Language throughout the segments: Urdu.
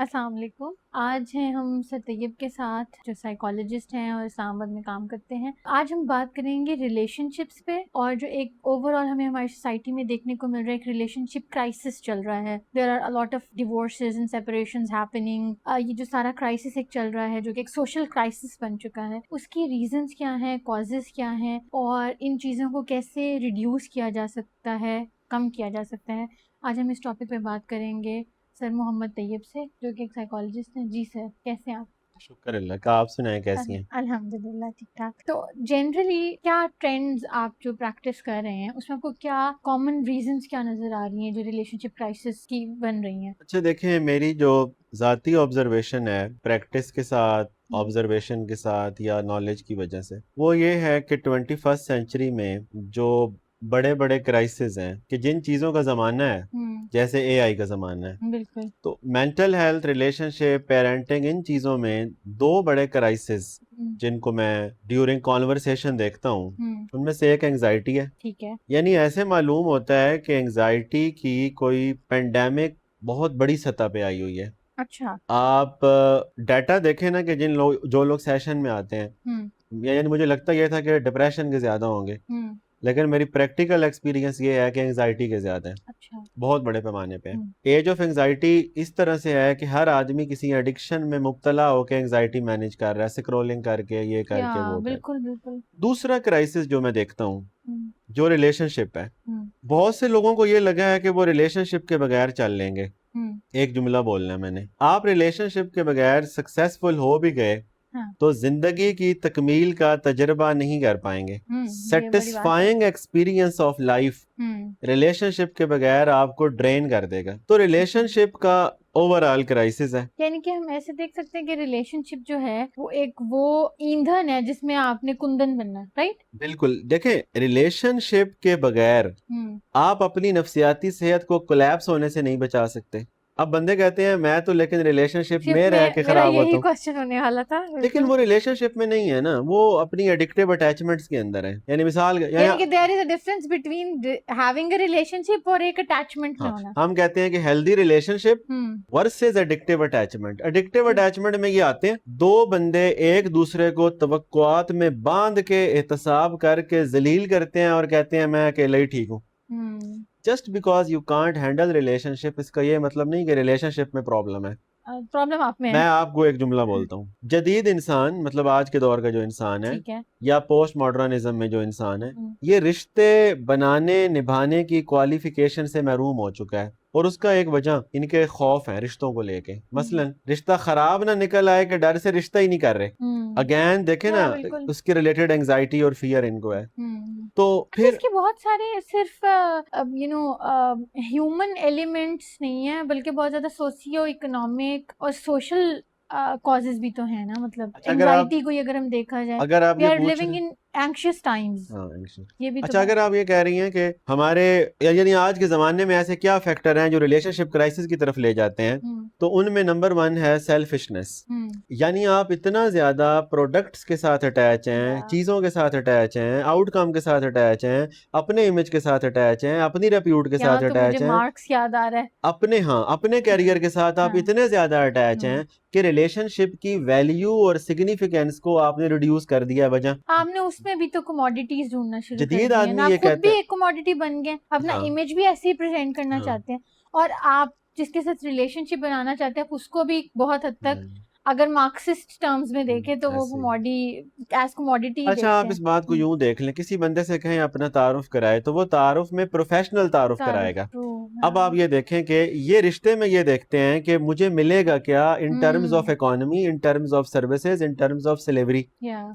السلام علیکم. آج ہیں ہم سر طیب کے ساتھ جو سائیکالوجسٹ ہیں اور اسلام آباد میں کام کرتے ہیں. آج ہم بات کریں گے ریلیشن شپس پہ اور جو ایک اوور آل ہمیں ہماری سوسائٹی میں دیکھنے کو مل رہا ہے ایک ریلیشن شپ کرائسس چل رہا ہے. There are lot of divorces and separations happening. یہ جو سارا کرائسس ایک چل رہا ہے جو کہ ایک سوشل کرائسس بن چکا ہے, اس کی ریزنز کیا ہیں, کازز کیا ہیں, اور ان چیزوں کو کیسے ریڈیوس کیا جا سکتا ہے, کم کیا جا سکتا ہے. آج ہم اس ٹاپک پہ بات کریں گے سر محمد طیب سے جو کہ ایک سائیکالوجسٹ ہیں. جی سر, کیسے ہیں آپ؟ شکر اللہ کا. آپ سنائیں کیسی ہیں؟ الحمدللہ ٹھیک ٹھاک. تو جنرلی کیا ٹرینڈز آپ جو پریکٹس کر رہے ہیں اس میں آپ کو کیا کامن ریزنز کیا نظر آ رہی ہیں جو ریلیشن شپ کرائسس کی بن رہی ہیں؟ اچھا دیکھیں, میری جو ذاتی آبزرویشن ہے پریکٹس کے ساتھ, آبزرویشن کے ساتھ یا نالج کی وجہ سے, وہ یہ ہے کہ 21st سینچری میں جو بڑے بڑے کرائسس ہیں کہ جن چیزوں کا زمانہ ہے جیسے اے آئی کا زمانہ ہے, بالکل. تو مینٹل ہیلتھ, ریلیشن شپ, پیرنٹنگ, ان چیزوں میں دو بڑے کرائسس جن کو میں ڈیورنگ کانورسیشن دیکھتا ہوں, ان میں سے ایک انگزائٹی ہے. ٹھیک ہے. یعنی ایسے معلوم ہوتا ہے کہ انگزائٹی کی کوئی پینڈیمک بہت بڑی سطح پہ آئی ہوئی ہے. اچھا. آپ ڈیٹا دیکھیں نا کہ جو لوگ سیشن میں آتے ہیں, یعنی مجھے لگتا یہ تھا کہ ڈپریشن کے زیادہ ہوں گے, لیکن میری پریکٹیکل ایکسپیرینس یہ ہے کہ انگزائٹی کے زیادہ ہیں. اچھا. بہت بڑے پیمانے پہ. ایج آف انگزائٹی اس طرح سے ہے کہ ہر آدمی کسی ایڈکشن میں مبتلا ہو کے انگزائٹی مینیج کر رہا ہے, اسکرولنگ کر کے, یہ کر کے, وہ کر کے. بالکل بالکل. دوسرا کرائسس جو میں دیکھتا ہوں جو ریلیشن شپ ہے, بہت سے لوگوں کو یہ لگا ہے کہ وہ ریلیشن شپ کے بغیر چل لیں گے. ایک جملہ بولنا ہے میں نے, آپ ریلیشن شپ کے بغیر سکسیسفل ہو بھی گئے تو زندگی کی تکمیل کا تجربہ نہیں کر پائیں گے. Satisfying experience of life relationship کے بغیر آپ کو ڈرین کر دے گا. تو ریلیشن شپ کا اوور آل کرائسس ہے. یعنی کہ ہم ایسے دیکھ سکتے ہیں کہ ریلیشن شپ جو ہے وہ ایک وہ ایندھن ہے جس میں آپ نے کندن بننا ہے, رائٹ؟ بالکل. دیکھیں, ریلیشن شپ کے بغیر آپ اپنی نفسیاتی صحت کو کولیپس ہونے سے نہیں بچا سکتے. اب بندے کہتے ہیں میں تو لیکن ریلیشن شپ میں رہ کے میرا خراب ہوتا یہی ہوں, کوشچن ہونے والا تھا. لیکن وہ ریلیشن شپ میں نہیں ہے نا, وہ اپنی ایڈکٹیو اٹیچمنٹس کے اندر ہے. یعنی مثال یعنی کہ there is a difference between having a relationship اور ایک اٹیچمنٹ میں ہونا. ہم کہتے ہیں کہ healthy relationship versus addictive attachment. Addictive attachment میں یہ آتے ہیں دو بندے ایک دوسرے کو توقعات میں باندھ کے احتساب کر کے ذلیل کرتے ہیں اور کہتے ہیں میں اکیلا ہی ٹھیک ہوں. Just because you can't handle relationship, اس کا یہ مطلب نہیں کہ ریلیشن شپ میں پرابلم ہے. پرابلم آپ میں ہے. میں آپ کو ایک جملہ بولتا ہوں, جدید انسان مطلب آج کے دور کا جو انسان ہے یا پوسٹ ماڈرنزم میں جو انسان ہے, یہ رشتے بنانے نبھانے کی کوالیفیکیشن سے محروم ہو چکا ہے. اور اس کا ایک وجہ ان کے خوف ہیں رشتوں کو لے کے. مثلا رشتہ خراب نہ نکل آئے کہ ڈر سے رشتہ ہی نہیں کر رہے. اگین دیکھیں نا, اس کے ریلیٹڈ انگزائٹی اور فیئر ان کو ہے. تو پھر اس کے بہت سارے صرف ہیومن ایلیمنٹس نہیں ہیں بلکہ بہت زیادہ سوسیو اکنامک اور سوشل کازز بھی تو ہیں نا. مطلب انگزائٹی کو اگر ہم دیکھا جائے, اگر آپ we are living in anxious times. یہ بھی اچھا, اگر آپ یہ کہہ رہی ہیں کہ ہمارے یعنی آج کے زمانے میں ایسے کیا فیکٹر ہیں جو ریلیشن شپ کرائسس کی طرف لے جاتے ہیں, تو ان میں نمبر 1 ہے سیلفشنس. یعنی آپ اتنا زیادہ پروڈکٹس کے ساتھ اٹیچ ہیں, چیزوں کے ساتھ اٹیچ ہیں, آؤٹ کم کے ساتھ اٹیچ ہیں, اپنے امیج کے ساتھ اٹیچ ہیں, اپنی ریپیوٹ کے ساتھ اٹیچ ہیں, مارکس یاد آ رہا ہے اپنے کیریئر کے ساتھ آپ اتنے زیادہ اٹیچ ہیں کہ ریلیشن شپ کی ویلیو اور سگنیفیکینس کو آپ نے ریڈیوس کر دیا. وجہ آپ نے اس میں بھی تو کموڈیٹیز ڈھونڈنا شروع کر جدید دی آدمی ہیں. یہ آپ خود کہتے بھی ہیں ایک کموڈیٹی بن گئے, اپنا امیج بھی ایسے ہی پریزنٹ کرنا چاہتے ہیں, اور آپ جس کے ساتھ ریلیشن شپ بنانا چاہتے ہیں اس کو بھی بہت حد تک اگر مارکسسٹ ٹرمز میں دیکھیں تو وہ کموڈیٹی. اچھا, آپ اس بات کو یوں دیکھ لیں, کسی بندے سے کہیں اپنا تعارف کرائے تو وہ تعارف میں پروفیشنل تعارف کرائے گا. اب آپ یہ دیکھیں کہ یہ رشتے میں یہ دیکھتے ہیں کہ مجھے ملے گا کیا in terms of economy, in terms of services, in terms of slavery.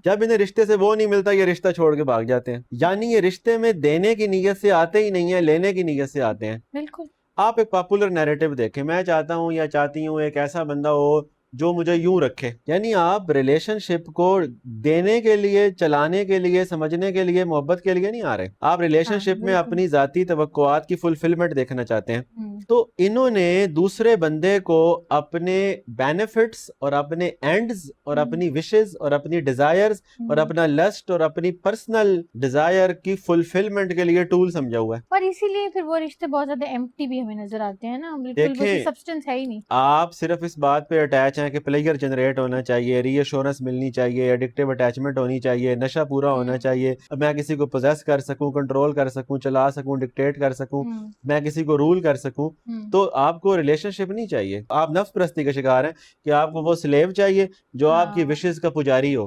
جب انہیں رشتے سے وہ نہیں ملتا یہ رشتہ چھوڑ کے بھاگ جاتے ہیں. یعنی یہ رشتے میں دینے کی نیت سے آتے ہی نہیں ہیں, لینے کی نیت سے آتے ہیں. بالکل. آپ ایک پاپولر نیریٹو دیکھیں, میں چاہتا ہوں یا چاہتی ہوں ایک ایسا بندہ ہو جو مجھے یوں رکھے. یعنی آپ ریلیشن شپ کو دینے کے لیے, چلانے کے لیے, سمجھنے کے لیے, محبت کے لیے نہیں آ رہے. آپ ریلیشن شپ میں اپنی ذاتی توقعات کی فلفلمنٹ دیکھنا چاہتے ہیں. تو انہوں نے دوسرے بندے کو اپنے بینیفٹس اور اپنے اینڈز اور اپنی وشز اور اپنی ڈیزائرز اور اپنا لسٹ اور اپنی پرسنل ڈیزائر کی فلفلمنٹ کے لیے ٹول سمجھا ہوا ہے. اور اسی لیے پھر وہ رشتے بہت زیادہ ایمپٹی بھی ہمیں نظر آتے ہیں نا, بالکل کوئی سبسٹنس ہے ہی نہیں. آپ صرف اس بات پہ اٹیچ ہیں کہ پلیئر جنریٹ ہونا چاہیے, ری ایشورنس ملنی چاہیے, ایڈکٹیو اٹیچمنٹ ہونی چاہیے, نشہ پورا ہونا چاہیے, میں کسی کو پوزیس کر سکوں, کنٹرول کر سکوں, چلا سکوں, ڈکٹیٹ کر سکوں, میں کسی کو رول کر سکوں. تو آپ کو ریلیشن شپ نہیں چاہیے. آپ نفس پرستی کا شکار ہیں کہ آپ کو وہ سلیو چاہیے جو آپ کی وشز کا پجاری ہو.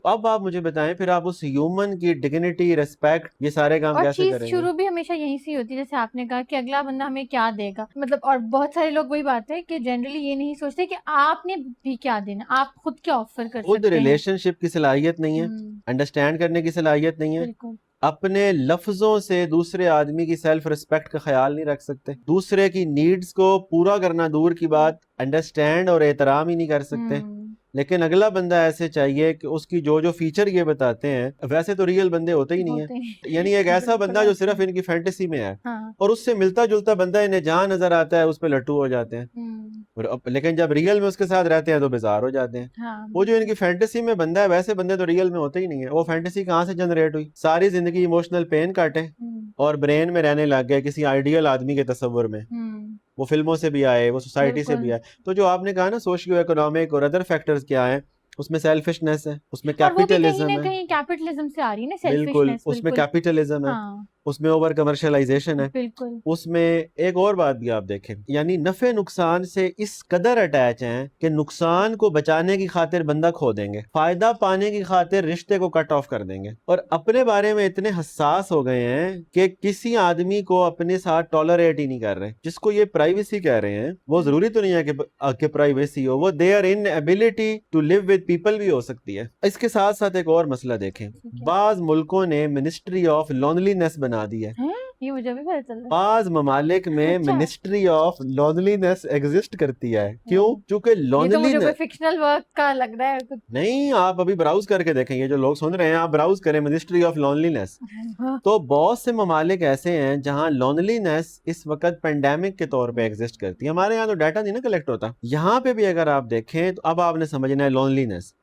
اب آپ مجھے بتائیں پھر آپ اس ہیومن کی ڈگنیٹی, ریسپیکٹ, یہ سارے کام کیسے کریں گے؟ شروع بھی ہمیشہ یہیں سے ہوتی ہے, جیسے آپ نے کہا کہ اگلا بندہ ہمیں کیا دے گا, مطلب. اور بہت سارے لوگ وہی بات ہے کہ جنرلی یہ نہیں سوچتے کہ آپ نے بھی کیا دینا, آپ خود کیا آفر کر سکتے ہیں. خود ریلیشن شپ کی صلاحیت نہیں ہے, انڈرسٹینڈ کرنے کی صلاحیت نہیں ہے, اپنے لفظوں سے دوسرے آدمی کی سیلف ریسپیکٹ کا خیال نہیں رکھ سکتے, دوسرے کی نیڈز کو پورا کرنا دور کی بات, انڈرسٹینڈ اور احترام ہی نہیں کر سکتے. لیکن اگلا بندہ ایسے چاہیے کہ اس کی جو فیچر یہ بتاتے ہیں, ویسے تو ریئل بندے ہوتے ہی نہیں ہیں. یعنی ایک ایسا بندہ جو صرف ان کی فینٹیسی میں ہے, اور اس سے ملتا جلتا بندہ انہیں جہاں نظر آتا ہے اس پہ لٹو ہو جاتے ہیں, لیکن جب ریئل میں اس کے ساتھ رہتے ہیں تو بیزار ہو جاتے ہیں. وہ جو ان کی فینٹیسی میں بندہ ہے, ویسے بندے تو ریئل میں ہوتے ہی نہیں ہے. وہ فینٹیسی کہاں سے جنریٹ ہوئی؟ ساری زندگی ایموشنل پین کاٹے اور برین میں رہنے لگ گئے کسی آئیڈیل آدمی کے تصور میں. وہ فلموں سے بھی آئے, وہ سوسائٹی سے بھی آئے. تو جو آپ نے کہا نا سوشیو ایکنامک اور ادر فیکٹرز کیا ہیں, اس میں سیلفشنس ہے, اس میں کیپیٹلزم ہے, کہیں کیپیٹلزم سے آ رہی ہے نا بالکل, سیلفشنس, اس میں کیپیٹلزم ہے, اس میں اوور کمرشلائزیشن ہے, بالکل. اس میں ایک اور بات بھی آپ دیکھیں, یعنی نفع نقصان سے اس قدر اٹیچ ہیں کہ نقصان کو بچانے کی خاطر بندہ کھو دیں گے, فائدہ پانے کی خاطر رشتے کو کٹ آف کر دیں گے, اور اپنے بارے میں اتنے حساس ہو گئے ہیں کہ کسی آدمی کو اپنے ساتھ ٹالریٹ ہی نہیں کر رہے. جس کو یہ پرائیویسی کہہ رہے ہیں, وہ ضروری تو نہیں ہے کہ پرائیویسی ہو, وہ they are inability to live with people بھی ہو سکتی ہے. اس کے ساتھ ساتھ ایک اور مسئلہ دیکھیں, بعض ملکوں نے منسٹری آف لونلینس بنا دی ہے. یہ مجھے بھی پتہ چلا. بعض ممالک میں منسٹری آف لونلینس ایگزسٹ کرتی ہے. کیوں؟ چونکہ لونلینس فکشنل ورک کا لگ رہا ہے نہیں. آپ ابھی براؤز کر کے دیکھیں, یہ جو لوگ سن رہے ہیں آپ براؤز کریں منسٹری آف لونلینس. تو بہت سے ممالک ایسے ہیں جہاں لونلینس اس وقت پینڈیمک کے طور پہ ایگزسٹ کرتی ہے. ہمارے یہاں تو ڈیٹا نہیں نا کلیکٹ ہوتا, یہاں پہ بھی اگر آپ دیکھیں تو اب آپ نے سمجھنا ہے لونلینس.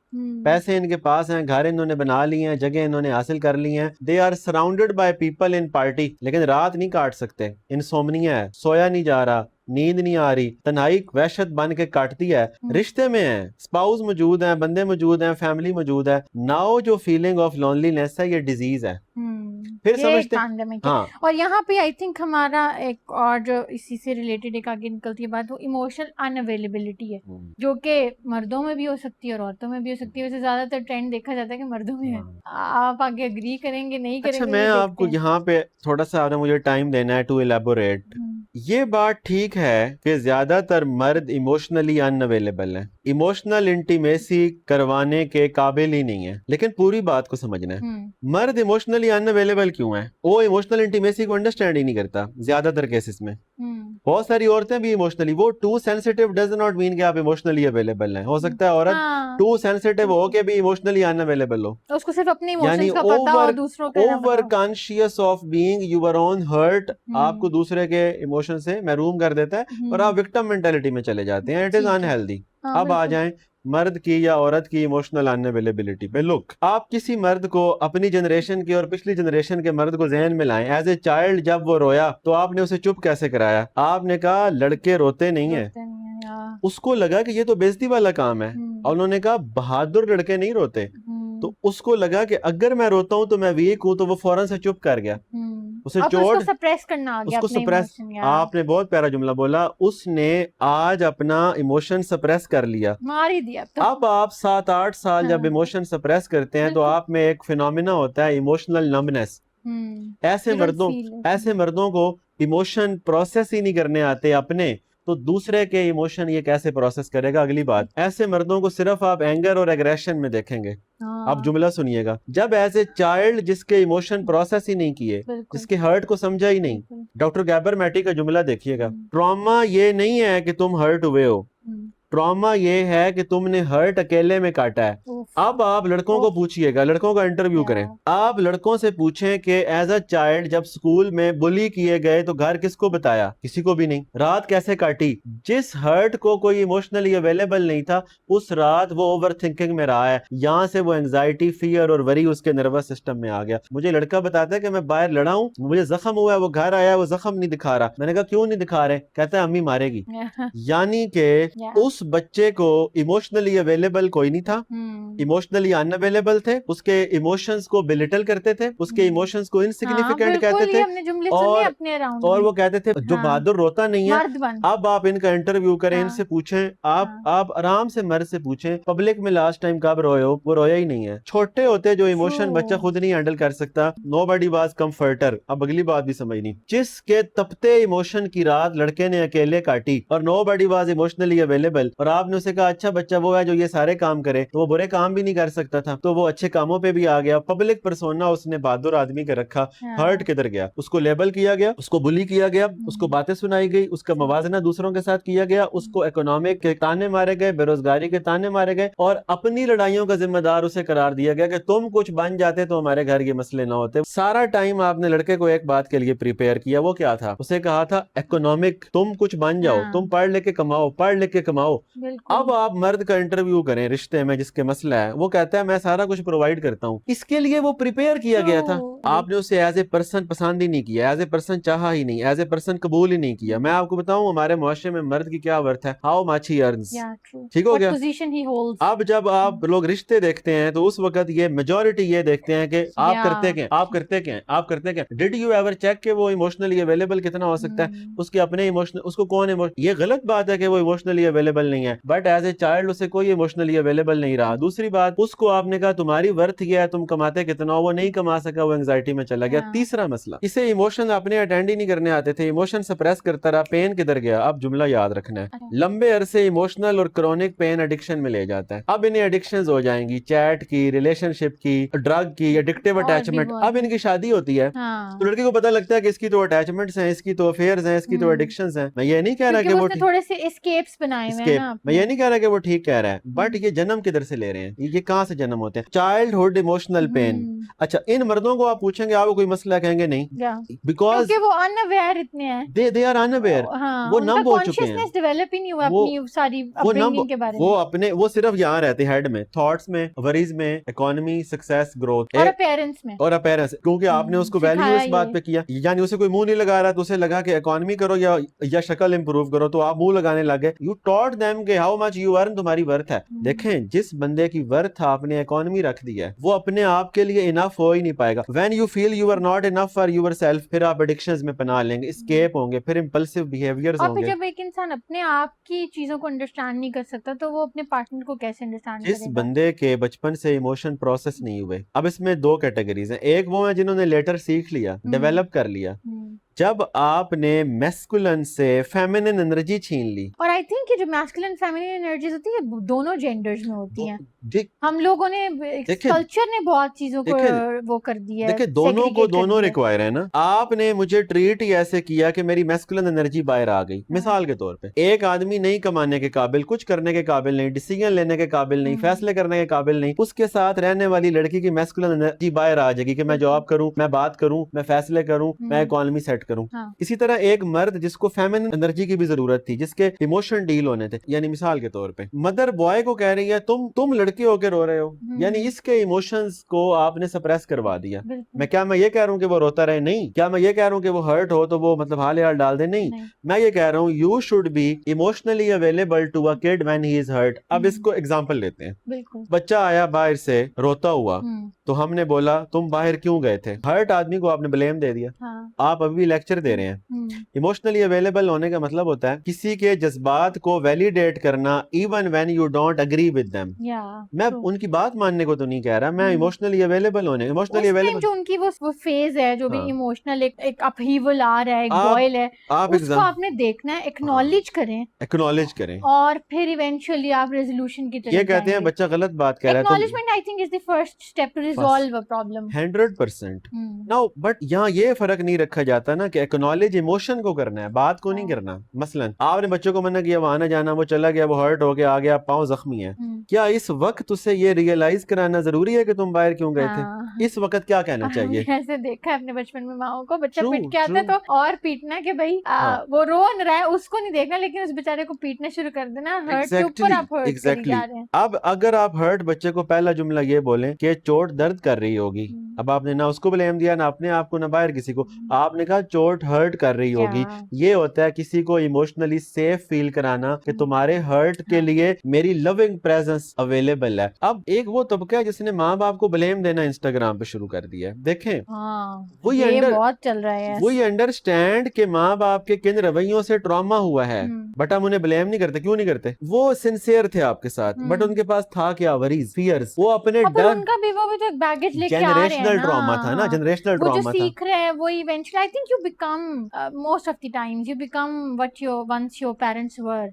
پیسے ان کے پاس ہیں, گھر انہوں نے بنا لی ہیں, جگہ انہوں نے حاصل کر لی ہیں, they are surrounded by people in party, لیکن رات نہیں کاٹ سکتے, انسومنیا ہے, سویا نہیں جا رہا, نیند نہیں آ رہی, تنہائی وحشت بن کے کاٹتی ہے. رشتے میں ہیں, اسپاؤز موجود ہیں, بندے موجود ہیں, فیملی موجود ہے. ناؤ جو فیلنگ آف لونلینس ہے یہ ڈیزیز ہے. پھر سمجھتے ہاں. اور یہاں پہ آئی تھنک ہمارا ایک اور جو اسی سے ریلیٹڈ ایک آگے نکلتی ہے بات, وہ ایموشنل ان اویلیبلٹی ہے, جو کہ مردوں میں بھی ہو سکتی ہے اور عورتوں میں بھی ہو سکتی ہے. ویسے زیادہ تر ٹرینڈ دیکھا جاتا ہے کہ مردوں میں ہے. آپ آگے اگری کریں گے نہیں کریں گے؟ اچھا, میں آپ کو یہاں پہ تھوڑا سا مجھے ٹائم دینا ہے ٹو ایلیبوریٹ. یہ بات ٹھیک ہے کہ زیادہ تر مرد ایموشنلی ان اویلیبل ہیں, ایموشنل انٹیمیسی کروانے کے قابل ہی نہیں ہے, لیکن پوری بات کو سمجھنا ہے. مرد ایموشنلی ان اویلیبل کیوں ہیں؟ وہ ایموشنل انٹیمیسی کو انڈرسٹینڈ ہی نہیں کرتا زیادہ تر کیسز میں. بہت ساری عورتیں بھی ایموشنلی, وہ too sensitive does not mean کہ آپ ایموشنلی اویلیبل ہیں. ہو سکتا ہے عورت ٹو سینسیٹیو ہو کے بھی ایموشنلی ان اویلیبل ہو, اس کو صرف اپنی ایموشنز کا پتہ ہو, دوسروں کا نہ پتہ ہو. Over conscious of being your own hurt آپ کو دوسرے کے ایموشن سے محروم کر دیتا ہے, اور آپ وکٹم مینٹیلٹی میں چلے جاتے ہیں. It is unhealthy. اب آ جائیں مرد کی یا عورت کی ایموشنل ان اویلیبلٹی پہ. لک, آپ کسی مرد کو اپنی جنریشن کے اور پچھلی جنریشن کے مرد کو ذہن میں لائیں. ایز اے چائلڈ جب وہ رویا تو آپ نے اسے چپ کیسے کرایا؟ آپ نے کہا لڑکے روتے نہیں ہیں. اس کو لگا کہ یہ تو بے عزتی والا کام ہے, اور انہوں نے کہا بہادر لڑکے نہیں روتے. تو اس کو لگا کہ اگر میں روتا ہوں تو میں ویک ہوں, تو وہ فوراً سے چپ کر گیا. اسے چوٹ, سپریس کرنا آ گیا, اس کو سپریس. آپ نے بہت پیارا جملہ بولا, اس نے آج اپنا ایموشن سپریس کر لیا, مار ہی دیا. اب آپ 7-8 سال جب ایموشن سپریس کرتے ہیں تو آپ میں ایک فینومینا ہوتا ہے ایموشنل نمبنس. ایسے مردوں کو ایموشن پروسیس ہی نہیں کرنے آتے اپنے, تو دوسرے کے ایموشن یہ کیسے پروسیس کرے گا؟ اگلی بات, ایسے مردوں کو صرف آپ اینگر اور ایگریشن میں دیکھیں گے. آپ جملہ سنیے گا, جب ایز اے چائلڈ جس کے ایموشن پروسیس ہی نہیں کیے, جس کے ہرٹ کو سمجھا ہی نہیں. ڈاکٹر گیبر میٹی کا جملہ دیکھیے گا, ٹراما یہ نہیں ہے کہ تم ہرٹ ہوئے ہو, ٹراما یہ ہے کہ تم نے ہرٹ اکیلے میں کاٹا ہے. اب آپ لڑکوں کو پوچھئے گا, لڑکوں کا انٹرویو کریں, آپ لڑکوں سے پوچھیں کہ ایز اے چائلڈ جب سکول میں بلی کیے گئے تو گھر کس کو بتایا؟ کسی کو بھی نہیں. رات کیسے کاٹی؟ جس ہرٹ کو کوئی ایموشنلی اویلیبل نہیں تھا اس رات وہ اوور تھنکنگ میں رہا ہے, یہاں سے وہ انگزائٹی, فیئر اور وری اس کے نروس سسٹم میں آ گیا. مجھے لڑکا بتاتا ہے کہ میں باہر لڑا ہوں, مجھے زخم ہوا ہے, وہ گھر آیا, وہ زخم نہیں دکھا رہا. میں نے کہا کیوں نہیں دکھا رہے؟ کہتا ہے امی مارے گی. یعنی کہ اس بچے کو ایموشنلی اویلیبل کوئی نہیں تھا, ایموشنلی ان اویلیبل تھے, اس کے ایموشنز کو بلٹل کرتے تھے, اس کے ایموشنز کو انسگنیفیکنٹ کہتے تھے, اور وہ کہتے تھے جو بہادر روتا نہیں ہے. اب آپ ان کا انٹرویو کریں, ان سے پوچھیں, آپ آرام سے مرد سے پوچھیں پبلک میں لاسٹ ٹائم کب روئے ہو, وہ رویا ہی نہیں ہے. چھوٹے ہوتے جو ایموشن بچہ خود نہیں ہینڈل کر سکتا, nobody was comforter. اب اگلی بات بھی سمجھنی, جس کے تپتے ایموشن کی رات لڑکے نے اکیلے کاٹی اور nobody was emotionally available, اور آپ نے اسے کہا اچھا بچہ وہ ہے جو یہ سارے کام کرے, تو وہ برے کام بھی نہیں کر سکتا تھا, تو وہ اچھے کاموں پہ بھی آ گیا. پبلک پرسونا اس نے بہادر آدمی کا رکھا, ہرٹ کدھر گیا؟ اس کو لیبل کیا گیا, اس کو بلی کیا گیا, اس کو باتیں سنائی گئی, اس کا موازنہ دوسروں کے ساتھ کیا گیا, اس کو اکنامک کے تانے مارے گئے, بے روزگاری کے تانے مارے گئے, اور اپنی لڑائیوں کا ذمہ دار اسے قرار دیا گیا کہ تم کچھ بن جاتے تو ہمارے گھر یہ مسئلے نہ ہوتے. سارا ٹائم آپ نے لڑکے کو ایک بات کے لیے پریپیئر کیا, وہ کیا تھا؟ اسے کہا تھا اکنامک, تم کچھ بن جاؤ, تم پڑھ لے کے کماؤ, پڑھ لے کے کماؤ. اب آپ مرد کا انٹرویو کریں رشتے میں جس کے مسئلہ ہے, وہ کہتا ہے میں سارا کچھ پرووائڈ کرتا ہوں. اس کے لیے وہ پریپیئر کیا گیا تھا, آپ نے اسے ایز اے پرسن پسند ہی نہیں کیا, ایز اے پرسن چاہا ہی نہیں, ایز اے پرسن قبول ہی نہیں کیا. میں آپ کو بتاؤں ہمارے معاشرے میں مرد کی کیا ورتھ ہے, ہاؤ مچ ہی ارنز. ٹھیک ہو گیا؟ اب جب آپ لوگ رشتے دیکھتے ہیں تو اس وقت یہ میجورٹی یہ دیکھتے ہیں کہ آپ کرتے کیا, آپ کرتے کیا, آپ کرتے کیا. ڈیڈ یو ایور چیک کہ وہ ایموشنلی اویلیبل کتنا ہو سکتا ہے؟ اس کے اپنے ایموشنل, اس کو کون یہ غلط بات ہے کہ وہ ایموشنلی اویلیبل نہیں ہے, بٹ ایز اے چائلڈ اسے کوئی ایموشنلی اویلیبل نہیں رہا. دوسری بات, اس کو آپ نے کہا تمہاری ورتھ یہ ہے, تم کماتے کتنا ہو, وہ نہیں کما سکا, وہ انگزائٹی میں چلا گیا. تیسرا مسئلہ, اسے ایموشن اپنے اٹینڈ ہی نہیں کرنے آتے تھے, ایموشن سپریس کرتا رہا. پین کدھر گیا؟ اب جملہ یاد رکھنا ہے, لمبے عرصے ایموشنل اور کرونک پین ایڈکشن میں لے جاتا ہے. اب انہیں ایڈکشنز ہو جائیں گی, چیٹ کی, ریلیشن شپ کی, ڈرگ کی, ایڈکٹیو اٹیچمنٹ. اب ان کی شادی ہوتی ہے تو لڑکی کو پتہ لگتا ہے کہ اس کی تو اٹیچمنٹس ہیں, اس کی تو افیئرز ہیں, اس کی تو ایڈکشنز ہیں. میں یہ نہیں کہہ رہا کہ وہ تھوڑے سے اسکیپس بنائے ہوئے ہیں نا, میں یہ نہیں کہہ رہا کہ وہ ٹھیک کہہ رہا ہے, بٹ یہ جنم کدھر سے لے رہے ہیں, یہ کہاں سے جنم ہوتے ہیں؟ Childhood emotional pain. اچھا ان مردوں کو آپ پوچھیں گے آپ کو کوئی مسئلہ, کہیں گے نہیں, بیکاز وہ ان اویئر اتنے ہیں, they are unaware, وہ نمب ہو چکے ہیں, ڈیولپ ہی نہیں ہوا اپنی ساری اپبرنگنگ کے بارے میں. وہ اپنے وہ صرف یہاں رہتے ہیڈ میں, تھاٹس میں, وریز میں, اکانومی, سکسیس, گروتھ اور اپیرنس میں, اور اپیرنس, کیونکہ آپ نے اس کو ویلیو اس بات پہ کیا. یعنی اسے کوئی منہ نہیں لگا رہا تو اسے لگا کہ اکانومی کرو یا شکل امپروو کرو, تو آپ منہ لگانے لگے. یو ٹاٹ دیم کہ ہاؤ مچ یو ارن, تمہاری ورتھ ہے. دیکھیں جس بندے کی ورتھ آپ نے اکانومی رکھ دی ہے وہ اپنے آپ کے لیے انف ہو ہی نہیں پائے گا. When you feel you are not enough for yourself, پھر آپ ایڈکشنز میں پناہ لیں گے, اسکیپ ہوں گے, پھر امپلسو بیہیویئرز ہوں گے. جب ایک انسان اپنے آپ کی چیزوں کو انڈرسٹینڈ نہیں کر سکتا تو وہ اپنے پارٹنر کو کیسے انڈرسٹینڈ کرے گا؟ جس بندے کے بچپن سے ایموشن پروسیس نہیں ہوئے, اب اس میں دو کیٹیگریز ہیں. ایک وہ ہیں جنہوں نے لیٹر سیکھ لیا, ڈیولپ کر لیا. جب آپ نے میسکولن سے فیمینن انرجی چھین لی, اور آئی تھنک کہ جو میسکولن فیمینن انرجیز ہوتی ہے دونوں جینڈرز میں ہوتی ہیں. ہم لوگوں نے کلچر نے بہت چیزوں کو وہ کر دیا ہے. دیکھیں دونوں کو دونوں ریکوائر ہے نا. آپ نے مجھے ٹریٹ ہی ایسے کیا کہ میری میسکولن انرجی باہر آ گئی. مثال کے طور پہ ایک آدمی نہیں کمانے کے قابل, کچھ کرنے کے قابل نہیں, ڈیسیژن لینے کے قابل نہیں, فیصلے کرنے کے قابل نہیں, اس کے ساتھ رہنے والی لڑکی کی میسکولن انرجی باہر آ جائے گی کہ میں جاب کروں, میں بات کروں, میں فیصلے کروں, میں اکانومی سیٹ کروں. اسی طرح ایک مرد جس کو فیمینن انرجی کی بھی ضرورت تھی, جس کے ایموشن ڈیل ہونے تھے, یعنی مثال کے طور پہ مدر بوائے کو کہہ رہی ہے تم لڑکے ہو کے رو رہے ہو, یعنی اس کے ایموشنز کو آپ نے سپریس کروا دیا. میں یہ کہہ رہا ہوں کہ وہ روتا رہے, نہیں. کیا میں یہ کہہ رہا ہوں کہ وہ ہرٹ ہو تو وہ مطلب حال حال ڈال دے, نہیں. میں یہ کہہ رہا ہوں you should be emotionally available to a kid when he is hurt. اب اس کو ایگزامپل لیتے ہیں. بچہ آیا باہر سے روتا ہوا, تو ہم نے بولا تم باہر کیوں گئے تھے؟ ہرٹ آدمی کو آپ نے بلیم دے دیا. آپ ابھی لیکچر دے رہے ہیں. ایموشنلی اویلیبل ہونے کا مطلب ہوتا ہے کسی کے جذبات کو ویلیڈیٹ کرنا even when you don't agree with them. میں ان کی بات ماننے کو تو نہیں کہہ رہا, میں ایموشنلی اویلیبل ہونے, ایموشنلی اویلیبل جو ان کی وہ فیز ہے, جو بھی ایموشنل ایک اپہیول آ رہا ہے, ایک بوائل ہے, اس کو آپ نے دیکھنا ہے, ایکنالج کریں, اور پھر ایونچولی آپ ریزولوشن کی طرف یہ کہتے ہیں بچہ غلط بات کہہ رہا ہے. Acknowledgement I think is the first step to resolve a problem 100%. Now but یہاں یہ فرق نہیں رکھا جاتا نا نا کہ ایکنالج ایموشن کو کرنا ہے, بات کو نہیں کرنا. مثلا آپ نے بچوں کو منع کیا, وہ آنا جانا, وہ چلا گیا, وہ ہرٹ ہو گیا, آ گیا, پاؤں زخمی ہے, کیا اس وقت اسے یہ ریئلائز کرانا ضروری ہے کہ تم باہر کیوں گئے تھے؟ اس وقت کیا کہنا چاہیے؟ ایسے دیکھا ہے اپنے بچپن میں ماؤں کو, بچہ پیٹ کے آتا ہے تو اور پیٹنا کہ بھائی وہ رو رہا ہے اس کو نہیں دیکھنا, لیکن اس بیچارے کو پیٹنا شروع کر دینا, ہرٹ کے اوپر آپ ہرٹ کری جا رہے ہیں. اب اگر آپ ہرٹ بچے کو پہلا جملہ یہ بولیں کہ چوٹ درد کر رہی ہوگی, اب آپ نے نہ اس کو بلیم دیا, نہ اپنے آپ کو, نہ باہر کسی کو, آپ نے کہا چوٹ ہرٹ کر رہی ہوگی. یہ ہوتا ہے کسی کو ایموشنلی سیف فیل کرانا کہ تمہارے ہرٹ کے لیے میری لونگ پریزنس اویلیبل ہے. اب ایک وہ طبقہ ہے جس نے ماں باپ کو بلیم دینا انسٹاگرام پہ شروع کر دیا ہے. دیکھیں یہ بہت چل رہا ہے, وہی انڈرسٹینڈ کہ ماں باپ کے کن رویوں سے ٹراما ہوا ہے, بٹ ہم انہیں بلیم نہیں کرتے. کیوں نہیں کرتے؟ وہ سنسیئر تھے آپ کے ساتھ, بٹ ان کے پاس تھا کیا؟ Worries, fears. وہ اپنے ڈر, ان کا بھی وہ بھی تو ایک بیگیج لے کے آ رہے ہیں, جنریشنل ٹراما تھا نا, جنریشنل ٹراما تھا. وہ جو سیکھ رہے ہیں وہ eventually I think you become most of the times you become what your once your parents were.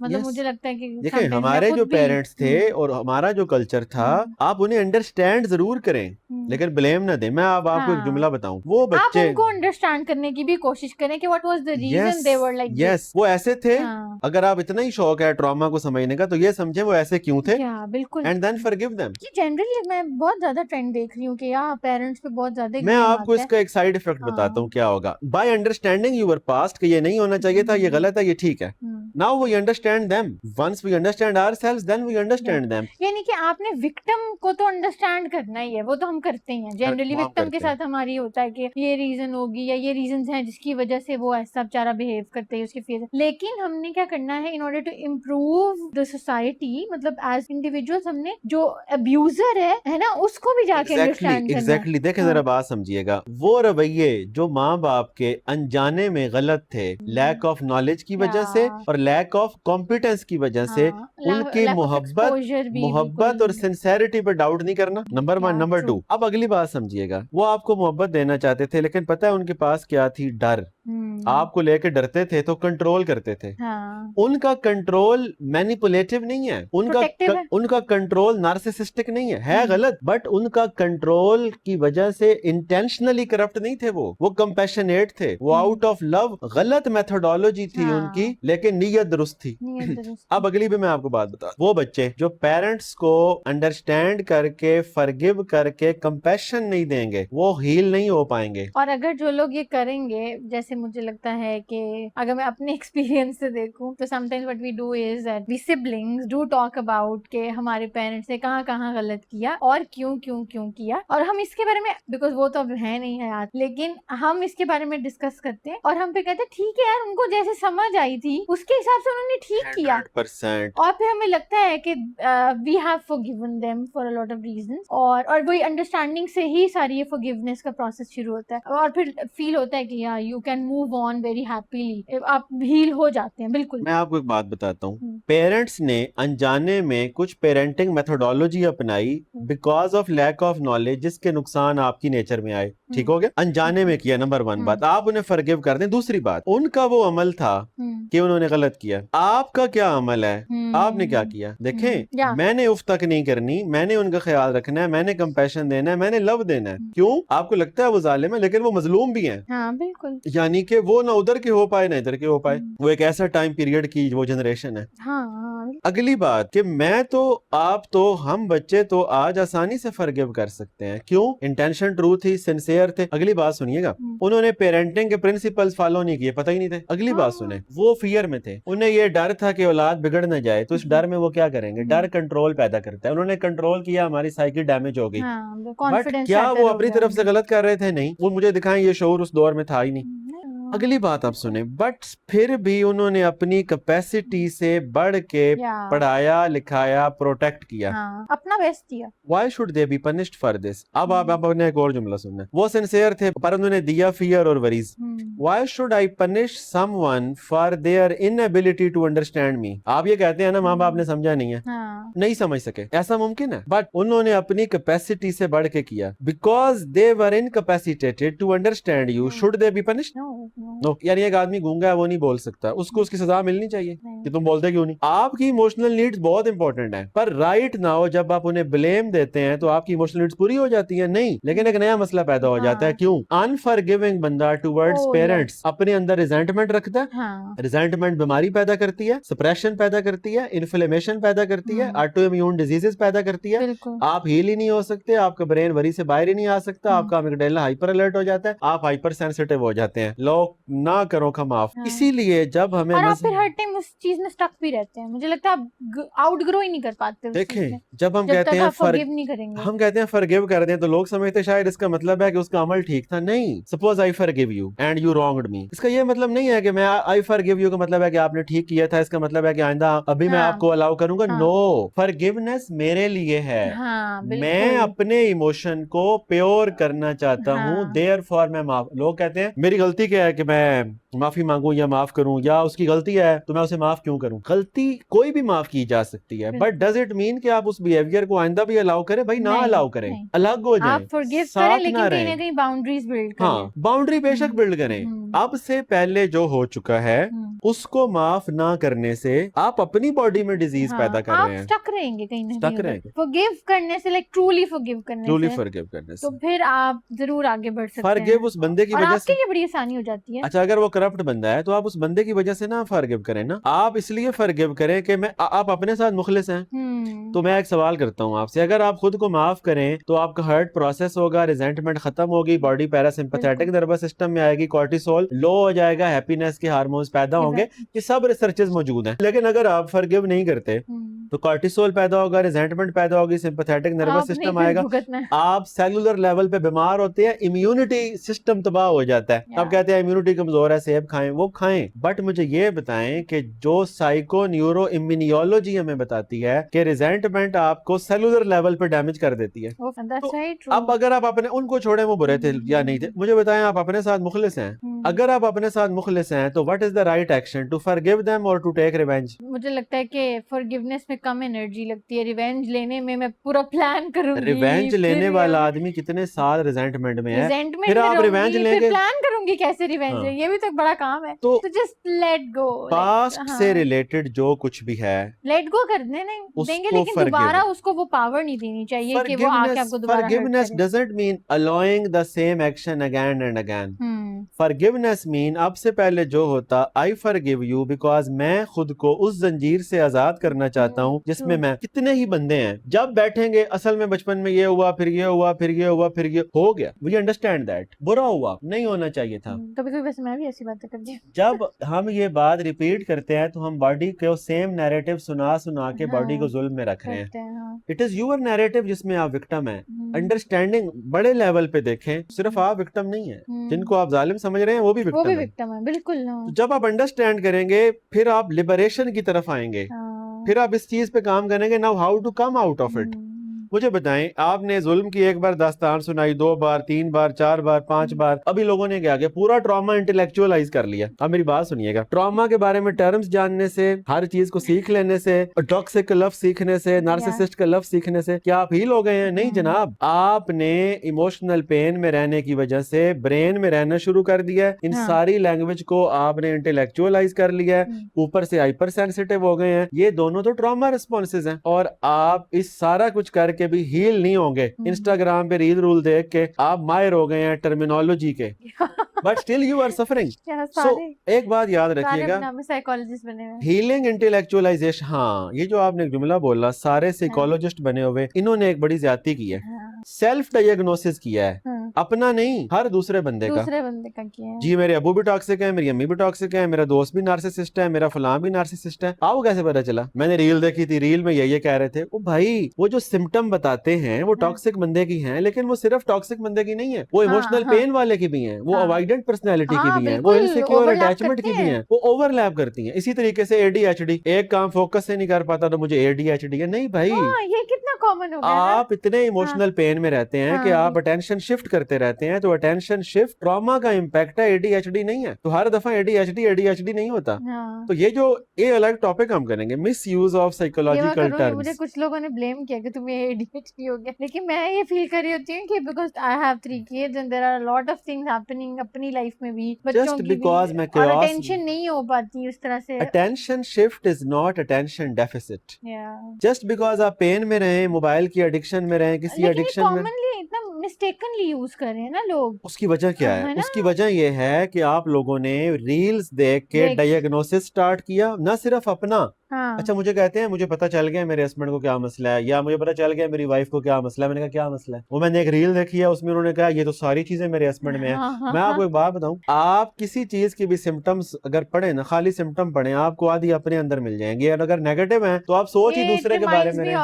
مطلب مجھے لگتا ہے کہ دیکھیں ہمارے جو پیرنٹس تھے اور ہمارا جو کلچر تھا, آپ انہیں انڈرسٹینڈ ضرور کریں لیکن بلیم نہ دیں. میں اب آپ کو ایک جملہ بتاؤں, وہ بچے آپ ان کو انڈرسٹینڈ کرنے کی بھی کوشش کریں کہ what was the reason they were like this. وہ ایسے تھے. اگر آپ اتنا ہی شوق ہے ٹراما کو سمجھنے کا تو یہ سمجھیں وہ ایسے کیوں تھے, بالکل. And then forgive them. یہ جنرلی میں بہت زیادہ ٹرینڈ دیکھ رہی ہوں کہ پیرنٹس پہ بہت زیادہ. میں آپ کو اس کا ایک سائیڈ افیکٹ بتاتا ہوں کیا ہوگا. بائی انڈرسٹینڈنگ یور پاسٹ کہ یہ نہیں ہونا چاہیے تھا, یہ غلط ہے, یہ ٹھیک ہے. Now we understand them. Once we understand ourselves, then we understand them. یعنی کہ آپ نے وکٹم کو تو انڈرسٹینڈ کرنا ہی ہے, وہ تو ہم کرتے ہیں جنرلی. وکٹم کے ساتھ ہماری ہوتا ہے کہ یہ ریزن ہوگی یا یہ ریزنز ہیں جس کی وجہ سے وہ ایسا بیچارہ بہیو کرتے ہیں اس کے فیس. لیکن ہم نے کیا کرنا ہے in order to improve the society, مطلب ایز انڈیویجولس ہم نے جو ابیوزر ہے نا اس کو بھی جا کے انڈرسٹینڈ کرنا ہے. دیکھیں ذرا بات سمجھیے گا, وہ رویے جو ماں باپ کے انجانے میں غلط تھے, لیک آف نالج کی وجہ سے اور لیک آف کمپیٹنس کی وجہ سے, ان کی محبت اور سنسیریٹی پہ ڈاؤٹ نہیں کرنا, نمبر 1. نمبر 2, اب اگلی بات سمجھیے گا, وہ آپ کو محبت دینا چاہتے تھے لیکن پتہ ہے ان کے پاس کیا تھی؟ ڈر. آپ کو لے کے ڈرتے تھے تو کنٹرول کرتے تھے. ان کا کنٹرول مینیپولیٹو نہیں ہے, ان کا کنٹرول نارسسسٹک نہیں ہے غلط, بٹ ان کا کنٹرول کی وجہ سے انٹینشنلی کرپٹ نہیں تھے. وہ کمپیشنیٹ تھے, وہ آؤٹ آف لو. غلط میتھڈولوجی تھی ان کی لیکن نیت درست تھی. اب اگلی بھی میں آپ کو بات بتا, وہ بچے جو پیرنٹس کو انڈرسٹینڈ کر کے فرگیو کر کے کمپیشن نہیں دیں گے, وہ ہیل نہیں ہو پائیں گے. اور اگر جو لوگ یہ کریں گے, جیسے مجھے لگتا ہے کہ اگر میں اپنے ایکسپیرینس سے دیکھوں تو sometimes what we do is that we siblings do talk about کہ ہمارے پیرنٹس نے کہاں کہاں غلط کیا اور کیوں کیا, اور ہم اس کے بارے میں, بیکاز وہ تو اب ہے نہیں حیات, لیکن ہم اس کے بارے میں ڈسکس کرتے ہیں اور ہم پہ کہتے ہیں ٹھیک ہے یار, ان کو جیسے سمجھ آئی تھی اس کے حساب سے انہوں نے ٹھیک کیا. 100%. اور پھر ہمیں لگتا ہے کہ we have forgiven them for a lot of reasons, اور وہی انڈرسٹینڈنگ سے ہی ساری یہ forgiveness کا پروسیس شروع ہوتا ہے, اور پھر فیل ہوتا ہے کہ you can move on very happily, آپ ہیل ہو جاتے ہیں. بالکل. میں آپ کو ایک بات بتاتا ہوں, پیرنٹس نے انجانے میں کچھ پیرنٹنگ میتھڈولوجی اپنائی because of lack of knowledge, جس کے نقصان آپ کی نیچر میں آئے. ٹھیک ہو گیا, انجانے میں کیا, نمبر 1 بات. آپ انہیں فرگیو کر دیں. دوسری بات, ان کا وہ عمل تھا کہ انہوں نے غلط کیا, آپ کا کیا عمل ہے, آپ نے کیا کیا. دیکھیں میں نے اف تک نہیں کرنی, میں نے ان کا خیال رکھنا ہے, میں نے کمپیشن دینا ہے, میں نے لو دینا ہے. کیوں؟ آپ کو لگتا ہے وہ ظالم ہے لیکن وہ مظلوم بھی ہیں. بالکل. یعنی کہ وہ نہ ادھر کے ہو پائے نہ ادھر کے ہو پائے. وہ ایک ایسا ٹائم پیریڈ کی وہ جنریشن ہے. اگلی بات کہ میں تو آپ تو ہم بچے تو آج آسانی سے فرگیو کر سکتے ہیں. کیوں؟ انٹینشن ٹرو تھی, سنسیئر تھے. اگلی بات سنیے گا, انہوں نے پیرنٹنگ کے پرنسپلز فالو نہیں کیے, پتہ ہی نہیں تھے. اگلی بات سنیں, وہ فیئر میں تھے, انہیں یہ ڈر تھا کہ اولاد بگڑ نہ جائے, تو اس ڈر میں وہ کیا کریں گے, ڈر کنٹرول پیدا کرتا ہے. انہوں نے کنٹرول کیا, ہماری سائیکی ڈیمیج ہو گئی. بٹ کیا وہ اپنی طرف سے غلط کر رہے تھے؟ نہیں. وہ مجھے دکھائیں یہ شعور اس دور میں تھا ہی نہیں. اگلی بات آپ سنیں, بٹ پھر بھی انہوں نے اپنی کیپیسٹی سے بڑھ کے پڑھایا, لکھایا, پروٹیکٹ کیا, اپنا بیسٹ کیا. Why should they be punished for this? اب آپ نے ایک اور جملہ سننا, وہ سنسیئر تھے پر انہوں نے دیا فیئر اور worries. Why should I punish someone for their inability to understand me? آپ یہ کہتے ہیں نا ماں باپ نے سمجھا نہیں ہے, نہیں سمجھ سکے, ایسا ممکن ہے. بٹ انہوں نے اپنی کیپیسٹی سے بڑھ کے کیا, because they were incapacitated to understand you. Should they be punished? No. یعنی ایک آدمی گونگا ہے, وہ نہیں بول سکتا, اس کو اس کی سزا ملنی چاہیے. کہ تم بولتے کیوں نہیں. آپ کی ایموشنل نیڈز بہت امپورٹنٹ ہیں, پر رائٹ ناؤ جب آپ انہیں بلیم دیتے ہیں تو آپ کی ایموشنل نیڈز پوری ہو جاتی ہیں؟ نہیں. لیکن ایک نیا مسئلہ پیدا ہو جاتا ہے. کیوں؟ انفارگیونگ بندہ ٹوورڈز پیرنٹس اپنے اندر ریزنٹمنٹ رکھتا ہے. ریزنٹمنٹ بیماری پیدا کرتی ہے, سپریشن پیدا کرتی ہے, انفلیمیشن پیدا کرتی ہے, آٹو امیون ڈیزیزز پیدا کرتی ہے. آپ ہیل ہی نہیں ہو سکتے, آپ کا برین وری سے باہر ہی نہیں آ سکتا, آپ کا امگڈیلا ہائپر الرٹ ہو جاتا ہے, آپ ہائپر سینسٹیو ہو جاتے ہیں. لوگ نہ کرو کا معاف. اسی لیے جب ہمیں اور آپ پھر ہر ٹائم اس چیز میں سٹک بھی رہتے ہیں, مجھے لگتا ہے آپ آؤٹ گرو ہی نہیں کر پاتے. دیکھیں جب ہم کہتے ہیں ہم کہتے ہیں فرگیو کر دیں تو لوگ سمجھتے شاید اس کا مطلب ہے کہ اس کا عمل ٹھیک تھا. نہیں. Suppose I forgive you and you wronged me, اس کا یہ مطلب نہیں ہے کہ میں آئی فرگیو یو کا مطلب ہے کہ آپ نے ٹھیک کیا تھا, اس کا مطلب ہے کہ آئندہ ابھی میں آپ کو الاؤ کروں گا. نو, فرگیونیس میرے لیے ہے, میں اپنے ایموشن کو پیور کرنا چاہتا ہوں, دیر فار میں معاف. لوگ کہتے ہیں میری غلطی کیا ہے کہ میں معافی مانگوں یا معاف کروں, یا اس کی غلطی ہے تو میں اسے معاف کیوں کروں. غلطی کوئی بھی معاف کی جا سکتی ہے, بٹ ڈز اٹ مین کہ آپ اس بیہیویئر کو آئندہ بھی الاؤ کریں؟ بھائی نہ الاؤ کریں, الگ ہو جائیں, ساتھ نہ رہیں. ہاں, باؤنڈری بے شک بلڈ کریں. اب سے پہلے جو ہو چکا ہے اس کو معاف نہ کرنے سے آپ اپنی باڈی میں ڈیزیز پیدا کر رہے ہیں. سٹک رہیں گے کہیں نہ کہیں. forgive کرنے سے, لائک ٹرولی forgive کرنے سے, تو پھر آپ ضرور آگے بڑھ سکتے ہیں. forgive اس بندے کی وجہ سے یہ بڑی آسانی ہو جاتی ہے. اچھا, اگر وہ کرپٹ بندہ ہے تو آپ اس بندے کی وجہ سے نہ forgive کریں نا, آپ اس لیے forgive کریں کہ آپ اپنے ساتھ مخلص ہیں. تو میں ایک سوال کرتا ہوں آپ سے, اگر آپ خود کو معاف کریں تو آپ کا ہرٹ پروسیس ہوگا, ریزنٹمنٹ ختم ہوگی, باڈی پیراسمپیتھیٹک نروس سسٹم میں آئے گی, کورٹیسول لو ہو جائے گا, ہیپینس کے ہارمونز پیدا ہوں گے. یہ سب ریسرچز موجود ہیں. لیکن اگر آپ فرگیو نہیں کرتے تو کورٹیسول پیدا ہوگا, ریزنٹمنٹ پیدا ہوگی, سمپیتھیٹک نروس سسٹم آئے گا, آپ سیلولر لیول پہ بیمار ہوتے ہیں, امیونٹی سسٹم تباہ ہو جاتا ہے. اب کہتے ہیں امیونٹی کمزور ہے, سیب کھائیں, وہ کھائیں, بٹ مجھے یہ بتائیں کہ جو سائیکو نیورو امیونیولوجی ہمیں بتاتی ہے کہ ریزنٹمنٹ آپ کو سیلولر لیول پہ ڈیمیج کر دیتی ہے. اب اگر آپ اپنے, ان کو چھوڑیں وہ برے تھے یا نہیں تھے, مجھے بتائیں آپ اپنے ساتھ مخلص ہیں. اگر آپ اپنے ساتھ مخلص ہیں تو what is the right action, to forgive them or to take revenge? مجھے لگتا ہے کہ forgiveness میں کم انرجی لگتی ہے, ریونج لینے میں پورا پلان کروں گی. ریونج لینے والا آدمی کتنے سال ریزنٹمنٹ میں ہے, پھر آپ ریونج لیں گے, پلان کروں گی کیسے ریونج ہے, یہ بھی تو ایک بڑا کام ہے. تو جسٹ لیٹ گو, پاسٹ سے ریلیٹڈ جو کچھ بھی ہے لیٹ گو کر دیں گے, لیکن دوبارہ اس کو وہ پاور نہیں دینی چاہیے کہ وہ آ کے آپ کو دوبارہ ہرٹ کرے. Forgiveness doesn't mean allowing the same action again and again. Forgiveness mean اب سے پہلے جو ہوتا, I forgive you because میں خود کو اس زنجیر سے آزاد کرنا چاہتا ہوں جس میں کتنے ہی بندے ہیں. جب بیٹھیں گے اصل میں بچپن میں یہ ہوا, پھر یہ ہوا, پھر یہ ہوا, پھر یہ ہو گیا. We understand that. برا ہوا, نہیں ہونا چاہیے تھا. کبھی کبھی ویسے میں بھی ایسی باتیں کرتی ہوں. جب ہم یہ بات ریپیٹ کرتے ہیں تو ہم باڈی کو سیم نیریٹو سنا کے باڈی کو ظلم میں رکھ رہے ہیں. It is your narrative جس میں آپ وکٹم ہیں. انڈرسٹینڈنگ بڑے لیول پہ دیکھیں, صرف آپ وکٹم نہیں ہیں, جن کو آپ ظالم سمجھ رہے ہیں وہ بھی وکٹم ہیں. بالکل. جب آپ انڈرسٹینڈ کریں گے پھر آپ لبریشن کی طرف آئیں گے, پھر آپ اس چیز پہ کام کریں گے. Now how to come out of it. مجھے بتائیں, آپ نے ظلم کی ایک بار داستان سنائی, 2 بار, 3 بار, 4 بار, 5 بار, ابھی لوگوں نے کیا پورا ٹراما انٹلیکچوئلائز کر لیا. اب میری بات سنیے گا, ٹراما کے بارے میں ٹرمز جاننے سے, ہر چیز کو سیکھ لینے سے, ٹاکسک کا لفظ سیکھنے سے, نارسسسٹ کا لفظ سیکھنے سے کیا آپ ہیل ہو گئے ہیں؟ نہیں جناب, آپ نے ایموشنل پین میں رہنے کی وجہ سے برین میں رہنا شروع کر دیا ہے. ان ساری لینگویج کو آپ نے انٹلیکچوئلائز کر لیا ہے, اوپر سے ہائپر سینسٹیو ہو گئے ہیں. یہ دونوں تو ٹراما رسپانسز ہیں, اور آپ اس سارا کچھ کر کے بھی ہیل نہیں ہوں گے. انسٹاگرام پہ ریل رول دیکھ کے آپ ماہر ہو گئے ہیں ٹرمینالوجی کے, but still you are suffering. So ایک بات یاد رکھیے گا, ہیلنگ انٹلیکچوئلائزیشن. ہاں, یہ جو آپ نے جملہ بولا, سارے سائیکالوجسٹ بنے ہوئے, انہوں نے ایک بڑی زیادتی کی ہے. سیلف ڈائگنوسس کیا ہے, اپنا نہیں, ہر دوسرے بندے کا کیا. جی میرے ابو بھی ٹاکسک ہیں, میری امی بھی ٹاکسک ہیں, میرا دوست بھی نارسسسٹ ہے, میرا فلاں بھی نارسسسٹ ہے. آپ کو کیسے پتا چلا؟ میں نے ریل دیکھی تھی, ریل میں یہ کہہ رہے تھے. وہ بھائی وہ جو سمٹم بتاتے ہیں وہ ٹاکسک بندے کی ہیں, لیکن وہ صرف ٹاکسک بندے کی نہیں ہے, وہ ایموشنل پین والے کی بھی ہیں, وہ اوائیڈنٹ پرسنالٹی کی بھی ہیں, وہ انسیکیور اٹیچمنٹ کی بھی ہیں, وہ اوور لیپ کرتی ہیں. اسی طریقے سے ADHD, ایک کام فوکس سے نہیں کر پاتا تو مجھے ADHD ہے. نہیں بھائی, یہ کتنا کامن ہو گیا. آپ اتنے ایموشنل پین میں رہتے ہیں کہ آپ اٹینشن شفٹ کر کرتے رہتے ہیں تو اٹینشن شفٹ ٹراما کا امپیکٹ ہے, ADHD نہیں ہے. تو ہر دفعہ ADHD نہیں ہوتا. تو یہ جو یہ الگ ٹاپک ہم کریں گے, مس یوز آف سائیکولوجیکل ٹرمز. مجھے کچھ لوگوں نے بلیم کیا کہ تمہیں ADHD ہو گیا, لیکن میں یہ فیل کر رہی ہوتی ہوں کہ because I have 3 kids and there are a lot of things happening اپنی لائف میں بھی, بچوں کی بھی, اور اٹینشن نہیں ہو پاتی اس طرح سے. Attention shift is not attention deficit. Just because آپ پین میں رہیں, موبائل کی ایڈکشن میں رہیں, کسی ایڈکشن میں, اتنا مسٹیکنلی یوز کر رہے ہیں نا لوگ. اس کی وجہ کیا ہے؟ اس کی وجہ یہ ہے کہ آپ لوگوں نے ریلز دیکھ کے ڈائیگنوسس سٹارٹ کیا, نہ صرف اپنا. اچھا مجھے کہتے ہیں مجھے پتا چل گیا میرے ہسبینڈ کو کیا مسئلہ ہے, یا مجھے پتا چل گیا میری وائف کو کیا مسئلہ ہے. میں نے کہا کیا مسئلہ ہے؟ وہ میں نے ایک ریل دیکھی ہے, اس میں انہوں نے کہا یہ تو ساری چیزیں میرے ہسبینڈ میں ہیں. میں آپ کو ایک بات بتاؤں, آپ کسی چیز کی بھی سمٹمز اگر پڑھیں نا, خالی سمٹم پڑھیں, آپ کو آدھی اپنے اندر مل جائیں گے, اور اگر نیگیٹو ہیں تو آپ سوچ ہی دوسرے کے بارے میں رہیں.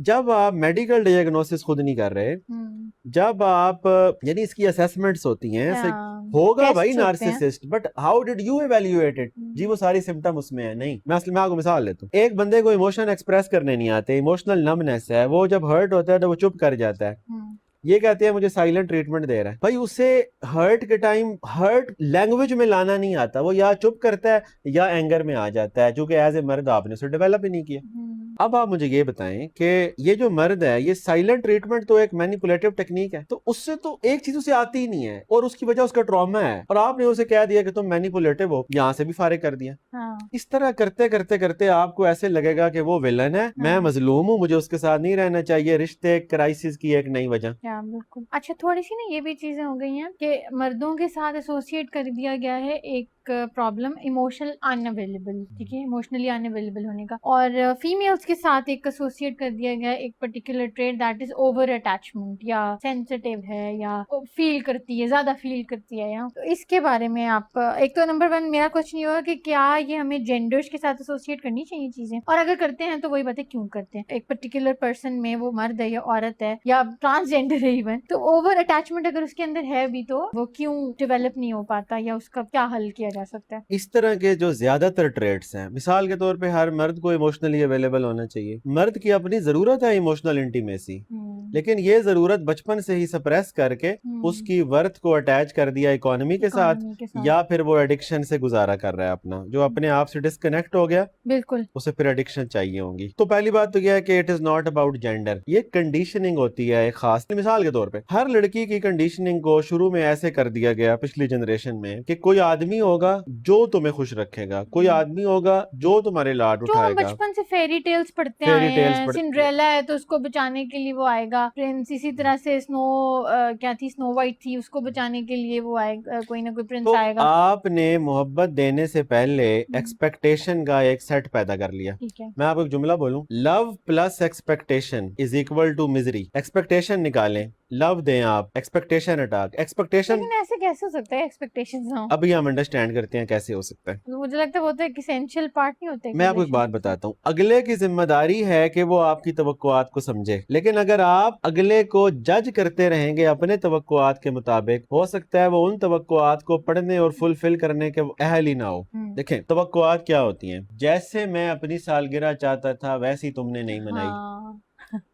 جب آپ میڈیکل ڈائیگنوسس خود نہیں کر رہے, جب آپ یعنی اس کی اسیسمنٹس ہوتی ہیں, ہوگا بھائی narcissist, but how did you evaluate it? جی وہ ساری سمٹم اس میں ہے نہیں. میں اصل میں آپ کو مثال لیتا ہوں, ایک بندے کو ایموشن ایکسپریس کرنے نہیں آتے, ایموشنل نمنس ہے, وہ جب ہرٹ ہوتا ہے تو وہ چپ کر جاتا ہے, یہ کہتے ہیں مجھے سائلنٹ ٹریٹمنٹ دے رہا ہے. بھائی اسے ہرٹ کے ٹائم ہرٹ لینگویج میں لانا نہیں آتا, وہ یا چپ کرتا ہے یا اینگر میں آ جاتا ہے, چونکہ ایز اے مرد آپ نے اسے ڈیولپ ہی نہیں کیا. اب آپ مجھے یہ بتائیں کہ یہ جو مرد ہے, یہ سائلنٹ ٹریٹمنٹ تو ایک مینیپولیٹو ٹیکنیک ہے, تو اس سے تو ایک چیز اسے آتی ہی نہیں ہے, اور اس کی وجہ اس کا ٹراما ہے, اور آپ نے اسے کہہ دیا کہ تم مینیپولیٹو ہو, یہاں سے بھی فارغ کر دیا. اس طرح کرتے کرتے کرتے آپ کو ایسے لگے گا کہ وہ ویلن ہے, میں مظلوم ہوں, مجھے اس کے ساتھ نہیں رہنا چاہیے. رشتے کرائسس کی ایک نئی وجہ. بالکل. اچھا تھوڑی سی نا یہ بھی چیزیں ہو گئی ہیں کہ مردوں کے ساتھ ایسوسیٹ کر دیا گیا ہے ایک پرابلم ایموشنل ان اویلیبل, ٹھیک ہے, ایموشنلی ان اویلیبل ہونے کا, اور فیمیلز کے ساتھ ایک ایسوسیٹ کر دیا گیا ایک particular trait that is over attachment, یا سینسٹیو ہے, یا فیل کرتی ہے, زیادہ فیل کرتی ہے. تو اس کے بارے میں آپ, ایک تو نمبر 1 میرا کوشچن یہ ہوگا کہ کیا یہ ہمیں جینڈرز کے ساتھ ایسوسیٹ کرنی چاہیے چیزیں, اور اگر کرتے ہیں تو وہی باتیں کیوں کرتے ہیں. ایک پرٹیکولر پرسن میں, وہ مرد ہے یا عورت ہے یا ٹرانسجینڈر ہے ایون, تو اوور اٹیچمنٹ اگر اس کے اندر ہے بھی تو وہ کیوں ڈیولپ نہیں ہو پاتا, یا اس کا کیا حل کیا جا سکتا ہے. اس طرح کے جو زیادہ تر ٹریٹس ہیں, مثال کے طور پہ ہر مرد کو ایموشنلی اویلیبل ہونا چاہیے. مرد کی اپنی ضرورت ہے ایموشنل انٹیمیسی, لیکن یہ ضرورت بچپن سے ہی سپریس کر کے اس کی ورتھ کو اٹیچ کر دیا اکانومی کے ساتھ, یا پھر وہ ایڈکشن سے گزارا کر رہا ہے اپنا, جو اپنے آپ سے ڈسکنیکٹ ہو گیا, بالکل اسے پھر ایڈکشن چاہیے ہوگی. تو پہلی بات تو یہ ہے کہ it is not about gender, یہ کنڈیشننگ ہوتی ہے ایک خاص. مثال کے طور پہ ہر لڑکی کی کنڈیشننگ کو شروع میں ایسے کر دیا گیا پچھلی جنریشن میں کہ کوئی آدمی ہوگا جو تمہیں خوش رکھے گا, کوئی آدمی ہوگا جو تمہارے لاڈ اٹھائے گا. بچپن سے فیری ٹیلز پڑھتے آئے ہیں, سنڈریلا ہے تو اس کو بچانے کے لیے وہ آئے گا, پرنس اسی طرح سے کیا تھی, سنو وائٹ تھی, اس کو بچانے کے لیے وہ آئے گا, کوئی نہ کوئی پرنس آئے گا. آپ نے محبت دینے سے پہلے ایکسپیکٹیشن کا ایک سیٹ پیدا کر لیا. میں آپ کو ایک جملہ بولوں, love plus expectation is equal to misery. Expectation نکالیں, لو دیں آپ, ایکسپیکٹیشن ہٹا. ایکسپیکٹیشن ایسے کیسے ہو سکتا ہے, ایکسپیکٹیشنز ہوں, ابھی ہم انڈرسٹینڈ کرتے ہیں کیسے ہو سکتا ہے. مجھے لگتا ہے وہ تو ایک اسینشیل پارٹ نہیں ہوتا. میں آپ کو ایک بات بتاتا ہوں, اگلے کی ذمہ داری ہے کہ وہ آپ کی توقعات کو سمجھے, لیکن اگر آپ اگلے کو جج کرتے رہیں گے اپنے توقعات کے مطابق, ہو سکتا ہے وہ ان توقعات کو پڑھنے اور فلفل کرنے کے اہل ہی نہ ہو. دیکھیں توقعات کیا ہوتی ہیں, جیسے میں اپنی سالگرہ چاہتا تھا ویسی تم نے نہیں منائی.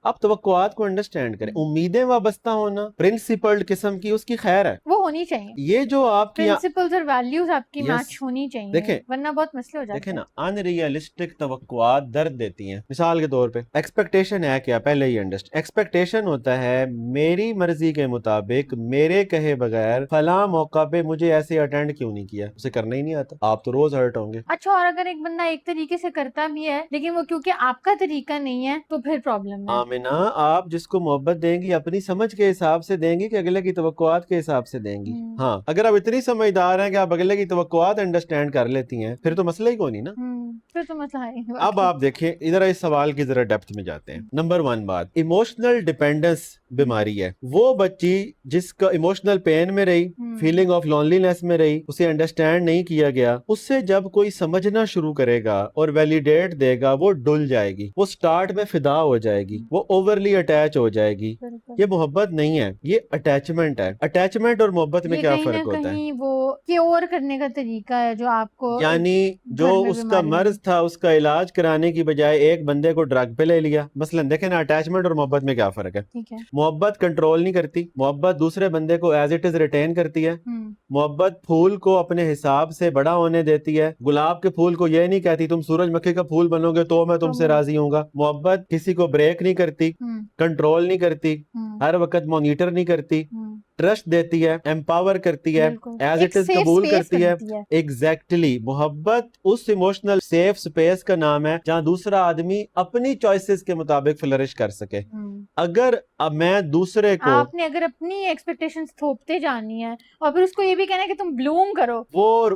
آپ توقعات کو انڈرسٹینڈ کریں. امیدیں وابستہ ہونا پرنسپلڈ قسم کی, اس کی خیر ہے, وہ ہونی چاہیے. یہ جو آپ کی پرنسپلز اور ویلیوز آپ کی میچ ہونی چاہیے, دیکھیں ورنہ بہت مسئلے ہو جاتے ہیں. دیکھیں نا, ان ریئلسٹک توقعات درد دیتی ہیں. مثال کے طور پہ ایکسپیکٹیشن ہے کیا, پہلے ہی انڈرسٹینڈ. ایکسپیکٹیشن ہوتا ہے میری مرضی کے مطابق میرے کہے بغیر فلاں موقع پہ مجھے ایسے اٹینڈ کیوں نہیں کیا, اسے کرنا ہی نہیں آتا, آپ تو روز ہرٹ ہوں گے. اچھا, اور اگر ایک بندہ ایک طریقے سے کرتا بھی ہے لیکن وہ کیونکہ آپ کا طریقہ نہیں ہے تو پھر پرابلم ہے. آمینہ, آپ جس کو محبت دیں گی اپنی سمجھ کے حساب سے دیں گی کہ اگلے کی توقعات کے حساب سے دیں گی. ہاں, اگر آپ اتنی سمجھدار ہیں کہ آپ اگلے کی توقعات انڈرسٹینڈ کر لیتی ہیں, پھر تو مسئلہ ہی کوئی نہیں نا, پھر تو مسئلہ ہے. اب آپ دیکھیں ادھر اس سوال کی ذرا ڈیپتھ میں جاتے ہیں. نمبر 1 بات, ایموشنل ڈیپینڈنس بیماری ہے. وہ بچی جس کا ایموشنل پین میں رہی, فیلنگ آف لونلینس میں رہی, اسے انڈرسٹینڈ نہیں کیا گیا, اس سے جب کوئی سمجھنا شروع کرے گا اور ویلیڈیٹ دے گا, وہ ڈل جائے گی, وہ سٹارٹ میں فدا ہو جائے گی, وہ اوورلی اٹیچ ہو جائے گی. یہ محبت نہیں ہے, یہ اٹیچمنٹ ہے. اٹیچمنٹ اور محبت میں کیا فرق ہوتا ہے؟ وہ کیور کرنے کا طریقہ ہے جو آپ کو, یعنی جو اس کا مرد مرض تھا اس کا علاج کرانے کی بجائے ایک بندے کو ڈرگ پہ لے لیا. مثلا دیکھیں نا اٹیچمنٹ اور محبت میں کیا فرق ہے. محبت کنٹرول نہیں کرتی, محبت دوسرے بندے کو ایز اٹ از ریٹین کرتی ہے. محبت پھول کو اپنے حساب سے بڑا ہونے دیتی ہے. گلاب کے پھول کو یہ نہیں کہتی تم سورج مکھی کا پھول بنو گے تو میں تم سے راضی ہوں گا. محبت کسی کو بریک نہیں کرتی, کنٹرول نہیں کرتی, ہر وقت مانیٹر نہیں کرتی, ٹرسٹ دیتی ہے, امپاور کرتی ہے, ایز اٹ از قبول کرتی ہے. ایگزیکٹلی محبت اس ایموشنل سیف سپیس کا نام ہے جہاں دوسرا آدمی اپنی چوائسز کے مطابق فلرش کر سکے. اگر اب میں دوسرے کو, آپ نے اگر اپنی ایکسپیکٹیشنز تھوپتے جانی ہے اور پھر اس کو یہ بھی کہنا ہے کہ تم بلوم کرو, وہ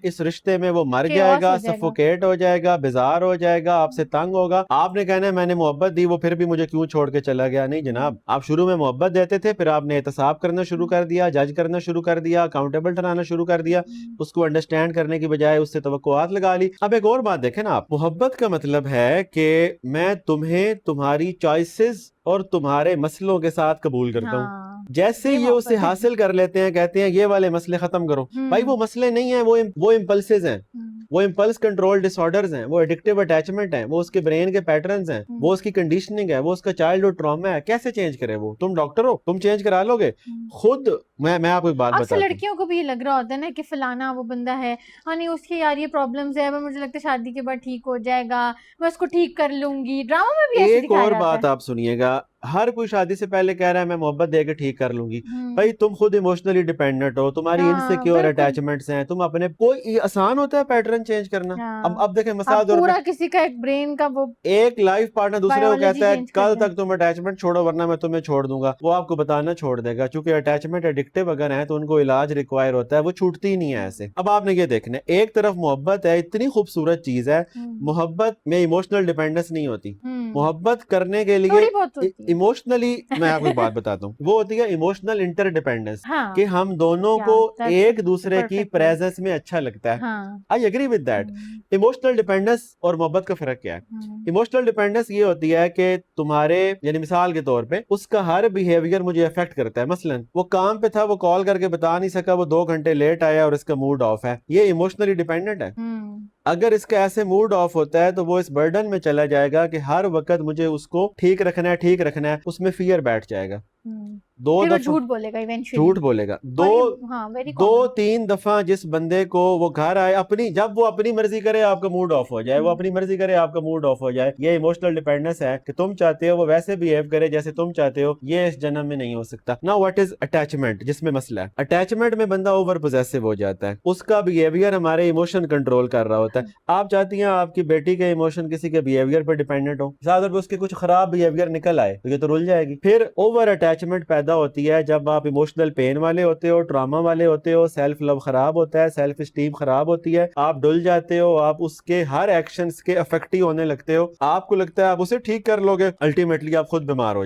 اس رشتے میں وہ مر جائے گا, سفوکیٹ ہو جائے گا, بیزار ہو جائے گا, آپ سے تنگ ہوگا. آپ نے کہنا ہے میں نے محبت دی وہ پھر بھی مجھے کیوں چھوڑ کے چلا گیا. نہیں جناب, آپ شروع میں محبت دیتے تھے, پھر آپ نے احتساب کرنا شروع کر دیا, جج کرنا شروع کر دیا, اکاؤنٹیبل ٹھہرانا شروع کر دیا, اس کو انڈرسٹینڈ کرنے کی بجائے اس سے توقعات لگا لی. اب ایک اور بات دیکھیں نا, آپ محبت کا مطلب ہے کہ میں تمہیں تمہاری چوائسز اور تمہارے مسئلوں کے ساتھ قبول کرتا ہوں. جیسے یہ اسے حاصل کر لیتے ہیں کہتے ہیں یہ والے مسئلے ختم کرو. بھائی وہ مسئلے نہیں ہیں, وہ امپلسز ہیں, وہ امپلس کنٹرول ڈس آرڈرز ہیں, وہ ایڈکٹیو اٹیچمنٹ ہیں, وہ اس کے برین کے پیٹرنز ہیں, وہ اس کی کنڈیشننگ ہے, وہ اس کا چائلڈہڈ ٹراما ہے. کیسے چینج کرے وہ؟ تم ڈاکٹر ہو, تم چینج کرا لو گے خود؟ میں آپ کو ایک بات بتاتا ہوں, لڑکیوں کو بھی یہ لگ رہا ہوتا ہے نا کہ فلانا وہ بندہ ہے, ہاں نہیں اس کی یار یہ پرابلمز ہے, مجھے لگتا ہے شادی کے بعد ٹھیک ہو جائے گا, میں اس کو ٹھیک کر لوں گی. ڈرامہ میں بھی ایسے دکھایا جاتا ہے. ایک اور بات آپ سنیے گا, ہر کوئی شادی سے پہلے کہہ رہا ہے میں محبت دے کے ٹھیک کر لوں گی. بھائی تم خود ایموشنلی ڈیپینڈنٹ ہو, تمہاری انسیکیور اٹیچمنٹس ہیں, تم اپنے کوئی آسان ہوتا ہے پیٹرن چینج کرنا. اب دیکھیں مثال طور پورا کسی کا ایک برین کا وہ ایک لائف پارٹنر دوسرے کو کہتا ہے کل تک تم اٹیچمنٹ چھوڑو ورنہ میں تمہیں چھوڑ دوں گا, وہ آپ کو بتانا چھوڑ دے گا. چونکہ اٹیچمنٹ ایڈکٹیو اگر ہے تو ان کو علاج ریکوائر ہوتا ہے, وہ چھوٹتی ہی نہیں ہے ایسے. اب آپ نے یہ دیکھنا ہے, ایک طرف محبت ہے, اتنی خوبصورت چیز ہے, محبت میں ایموشنل ڈیپینڈنس نہیں ہوتی. محبت کرنے کے لیے ایموشنلی, میں آپ کو بات بتاتا ہوں, وہ ہوتی ہے ایموشنل انٹر ڈیپینڈنس, کہ ہم دونوں کو ایک دوسرے کی پریزنس میں اچھا لگتا ہے. I agree with that. Emotional dependence اور محبت کا فرق کیا ہے؟ ایموشنل ڈیپینڈنس یہ ہوتی ہے کہ تمہارے, یعنی مثال کے طور پہ اس کا ہر بیہیویئر مجھے افیکٹ کرتا ہے. مثلا وہ کام پہ تھا, وہ کال کر کے بتا نہیں سکا, وہ 2 گھنٹے لیٹ آیا اور اس کا موڈ آف ہے, یہ ایموشنلی ڈیپینڈنٹ ہے. اگر اس کا ایسے موڈ آف ہوتا ہے تو وہ اس برڈن میں چلا جائے گا کہ ہر وقت مجھے اس کو ٹھیک رکھنا ہے, اس میں فیئر بیٹھ جائے گا. جھوٹ بولے گا 2-3 دفعہ. جس بندے کو وہ گھر آئے اپنی, جب وہ اپنی مرضی کرے آپ کا موڈ آف ہو جائے, وہ اپنی مرضی کرے آپ کا موڈ آف ہو جائے, یہ ایموشنل ڈیپینڈنس ہے کہ تم چاہتے ہو وہ ویسے بیہیو کرے جیسے تم چاہتے ہو. یہ اس جنم میں نہیں ہو سکتا. نا واٹ از اٹیچمنٹ, جس میں مسئلہ ہے اٹیچمنٹ میں بندہ اوور پوزیسو ہو جاتا ہے, اس کا بیہیویئر ہمارے ایموشن کنٹرول کر رہا ہوتا ہے. آپ چاہتی ہیں آپ کی بیٹی کے ایموشن کسی کے بیہیویئر پر ڈیپینڈنٹ ہو, زیادہ تر اس کے کچھ خراب بیہیویئر نکل آئے تو یہ تو رل جائے گی. پھر اوور اٹیچمنٹ پیدا ہوتی ہے جب آپ ایموشنل پین والے ہوتے ہو, ٹراما والے ہوتے ہو, سیلف لو خراب ہوتا ہے, سیلف اسٹیم خراب ہوتی ہے, آپ ڈل جاتے ہو, آپ اس کے ہر ایکشنز کے افیکٹو ہونے لگتے ہو, آپ کو لگتا ہے آپ اسے ٹھیک کر لو گے, الٹیمیٹلی آپ خود بیمار ہو